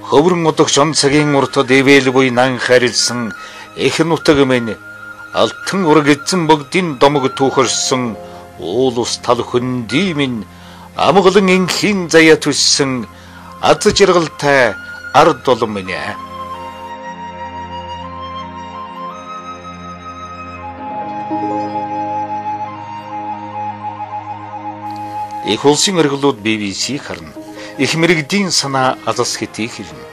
Хөврөн удагч он цагийн уртад ивэл буй нан харилсан их нутаг минь алтан ураг эзэн богдын домог түүхэрсэн уул ус тал хөндөй минь амгалан инхийн заяа төссөн аз жаргалтай ард олон минь. Их улсын өргөлүүд BBC харна. Их мэрэгдийн санаа алс хэтийг хэлнэ.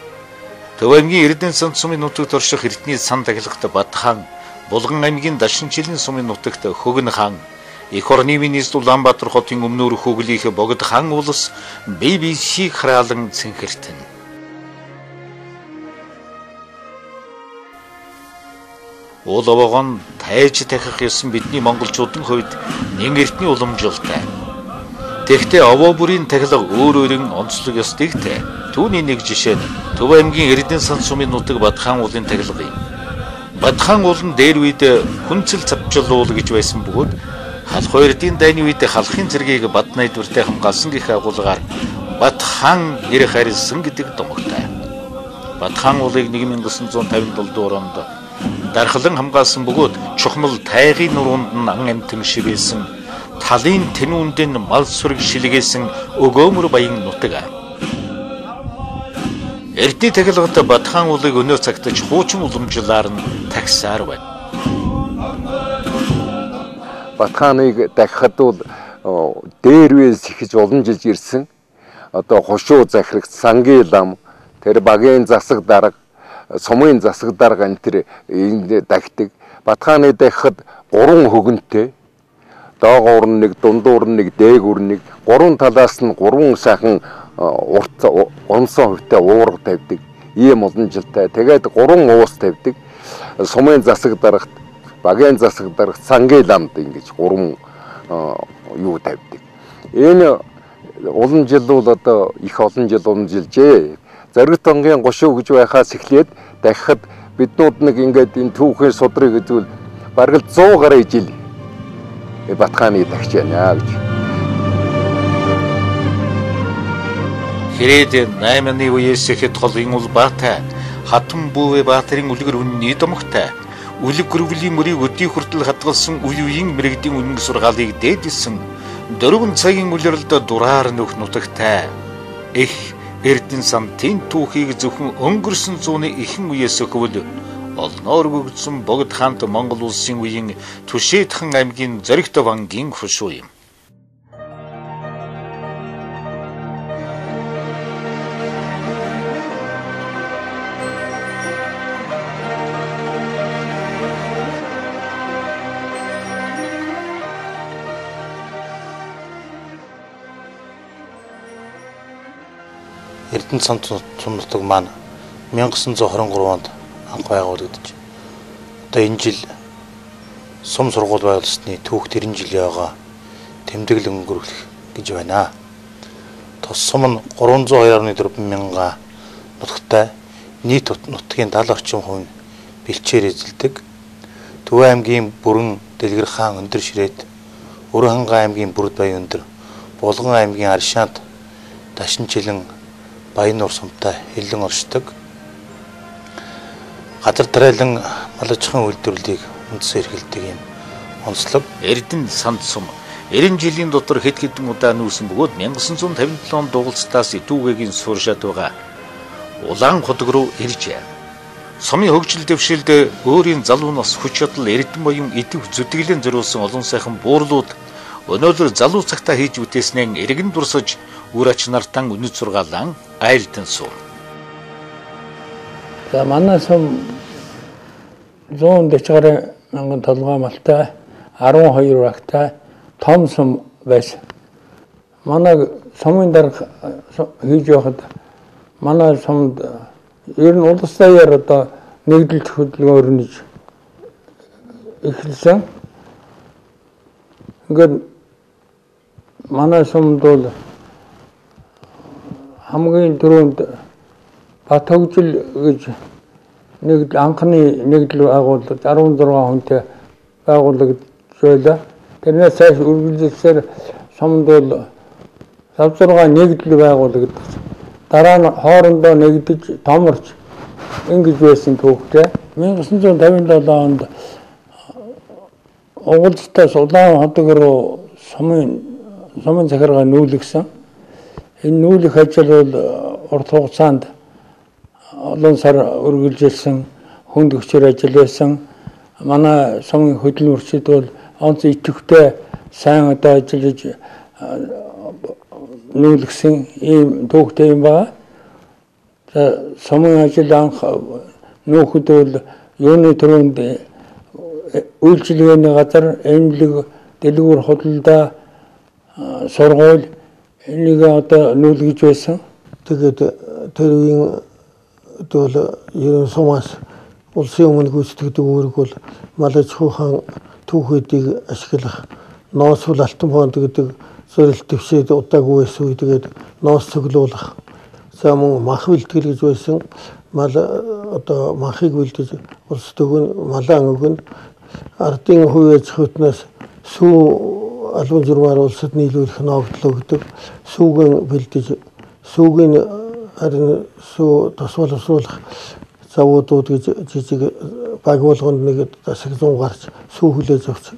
Төв аймгийн Эрдэнэ сан сумын нутагт орших эрдний сан тахилгад Батхан, Булган аймгийн Дашинчилэн сумын нутагт Хөгн хаан, Их орны министр Улаанбаатар хотын өмнөр хөглийнх Богд хаан улс BBC хараалан цэнхэртэн. Уул овоогон тайж тахих ёсон бидний монголчуудын хувьд нэн эртний уламжлалтай. Тэгэхдээ овоо бүрийн тахилга өөр өөрийн онцлог ёстой те. Түүний нэг жишээ нь Төв аймгийн Эрдэнэ сан сумын нутаг Батхан уулын тахилга юм. Батхан уул нь дээр үед хүнцэл цавчил уул гэж байсан бөгөөд халах хоёрдын дайны үед халахын цэргийг Бад найдвартай хамгаалсан гэх агуулгаар Батхан нэр харилсан гэдэг домогтой. Батхан уулыг 1957 онд дархлан хамгаалсан бөгөөд чухмал тайгын нуруунд нь ан амтэн шивээсэн талын тэнүүнд нь мал сүрэг шилгээсэн өгөөмөр баян нутаг. Эрдний тахилгад Батхан уулыг өнөө цагтж хуучин уламжлалаар нь тагсаар байна. Батханыг дахихад бол дээрвээс ихэж олон жил ирсэн одоо хошуу захирагч сангийн лам тэр багийн засаг дарга сумын засаг дарга энэ тэр энд дахидаг. Батханы дахихад 3 хөгөнтэй доогуур нэг, дундуур нэг, дээгүүр нэг, 3 талаас нь 3 сайхан урт онцон хувьтай уурга тавьдаг. Ийм олон жилтэй. Тэгээд 3 уус тавьдаг. Сумын засаг даргад, багийн засаг даргад, сангийн ламд ингэж 3 юу тавьдаг. Энэ олон жил бол одоо их олон жил уламжилжээ. Зориг тонгийн гошуу гэж байхаас эхлээд дахиад биднүүд нэг ингээд энэ түүхийн судрыг үзвэл бараг 100 гаруй жил Батханы дахиж байна гэж. Хэрээд 8-ны үеэс ихэд холын Улбаатай хатан бүүвэ Баатарын үлгэр үнний домогтой үлэг гөрвлийн мөрийг өдий хүртэл хадгалсан үеийн мэрэгдийн үнэн сургаалыг дээдсэн 4 цагийн үлрэлд дураар нөх нутагтай их Эрдэнэ сантын түүхийг зөвхөн өнгөрсөн зууны ихэнх үеэс хөвөл олноор гөгдсөн Богд хаант Монгол улсын үеийн Түшээдхэн аймгийн Зоригт вангийн хошуу юм. Эрдэнэ сан сум нутаг маань 1923 онд анх байгуулагдаж одоо энэ жил сум сургууль байгуулсны түүх 90 жилийн байгаа тэмдэглэл өнгөрөх гэж байна. Тус сум нь 302.4 мянган нутагтай нийт нутгийн 70 орчим хувь бэлчээр эзэлдэг. Төв аймгийн Бүрэн Дэлгэр хаан өндөр ширээд, Өрхангай аймгийн Бүрд баян өндөр, Булган аймгийн Аршаант Дашинчилэн Баяннуур сумтай хиллэн оршдог. Газар тариалан малажхан үйлдвэрлэлийг үндсээр эрхэлдэг юм онцлог. Эрдэнэ сан сум 90 жилийн дотор хэд хэдэн удаа нүүсэн бөгөөд 1957 онд дугалцтаас Итүүгээгийн сууршаад байгаа Улаан хотог руу иржээ. Сумын хөгжил дэвшилд өөрийн залуу нас хүч чадал Эрдэнэ боён идэв зүтгэлэн зориулсан олон сайхан буурлууд өнөөдөр залуу цагтаа хийж бүтээснээр эргэн дурсаж үр ач нартан үнэт сургаалan айлтан сум. За манай сум 140 гаруй мянган толгой малтай 12 багтай том сум байсан. Манай сумын дарга хийж явахад манай сумд ер нь улс даяар одоо нэгдэлт хөдөлгөөр нь эхэлсэн. Ингээд манай сумд бол хамгийн түрүүнд Бат хөгжил гэж нэг анхны нэгдэл байгуулалт 16 хүнтэй байгуулагдж байлаа. Тэрнээс цааш үргэлжлүүлсээр сумд бол 5-6 нэгдэл байгуулагдсан. дараа нь хоорондоо нэгдэж томорч ингэж байсан түүхтэй. 1957 онд Угалцтаас Улаанхадаг руу сумын захиргаа нүүлгсэн. Энэ нүүлэх ажил бол урт хугацаанд олон сар үргэлжилсэн, хүнд хүчээр ажилласан. Манай сумын хөдөлмөрчид бол онц идэвхтэй сайн одоо ажиллаж нүүлгсэн ийм түүхтэй юм байна. Сумын ажил анх нөхөд бол юуны төрөнд үйлчилгээний газар, эмнэлэг, дэлгүүр худалдаа, сургууль энийг одоо нүүлгэж байсан. Тэгээд тэр үеийн бол ерөн сумаас улсын өмнө гүйцэтгэдэг үүрэг бол Малай Чухуу хаан түүхүүдийг ашиглах ноосвол алтан фонд гэдэг зорилт төвшөөд удаагүй байсан үе. Тэгээд ноос цуглуулах, за мөн мах бэлтгэл гэж байсан. Одоо махыг бэлдэж улс төгөн малаан өгөн ардын хувь аж ахуйнаас сүү албан журмаар улсад нийлүүлэх ногдлоо гэдэг. Сүүгэн бэлдэж сүүгийн харин сүү тос боловсруулах завуудууд гэж жижиг баг болгонд нэг засаг 100 гарч сүү хүлээж авч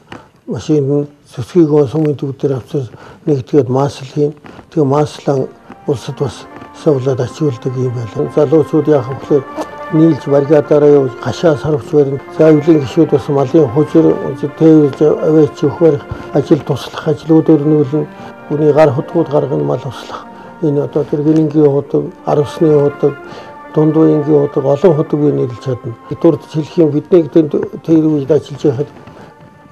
машинд цэцгийг сумын төв дээр авчир нэгтгээд маасл хийн. Тэгээ маслан улсад бас савлаад ачуулдаг юм байна. Залуучууд яах вэ? Нийлж баригадаараа явж гашаа сарвч барина. Заавлын гишүүд бас малын хужир тээвэрж аваач өгөх ажил туслах ажлуудаар нүүлэн үний гар хотгууд гарган мал услах. Энэ одоо тэр гэрэнгийн ходог, арвсны ходог, дундууингийн ходог, олон ходог нийлж чадна. Дурд хэлэх юм биднийг тэр үед ажиллаж байхад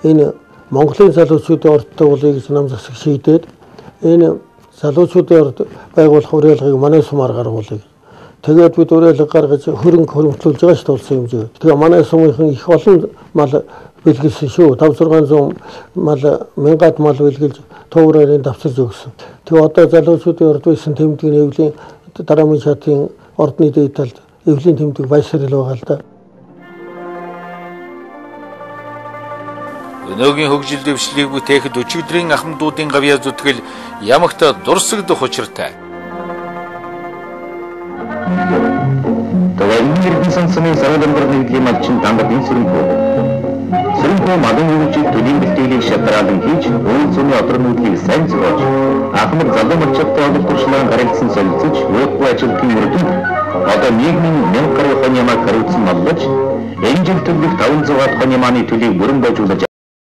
энэ Монголын залуучуудын ордтой болъё гэж нам засаг шийдээд энэ залуучуудын орд байгуулах уриалгыг манай сумаар гаргуулъя. Тэгээд бид уриалга гаргаж хөрөнгө хөрвүүлж байгаа шүү дээ улсын хэмжээгээр. Тэгээ манай сумынхан их олон мал бэлгэлсэн шүү. 500-600 мал мянгат мал бэлгэлж товроор давцарж өгсөн. Тэгээ одоо залуучуудын орд байсан тэмдгийн эвлийн дараамын шатын ордны дээд талд эвлийн тэмдэг байшрал байгаа л да. Өнөөгийн хөгжил дэвшлийг бүтээхэд өчигдрийн ахмадуудын гавьяа зүтгэл ямагта дурсагдах учиртай. Төвийн сансны сарвамбар нэгдлийн малчин дандын Сэрэнхүү мадын үйлчил төдийн бэлтгэлийг шалтгаалan хийж өвөл зүүнний одрын нүүдлийг сайн зурж ахмад залуу малчтай олох туршлагын гарагдсан солилцож явахгүй ажилтны мөрдөнд одоо нийгмийн 1000 гаруй хон ямааг хариуцсан маллаж энэ жил төлөх 500 хон ямааны төлийг бүрэн бойжуулж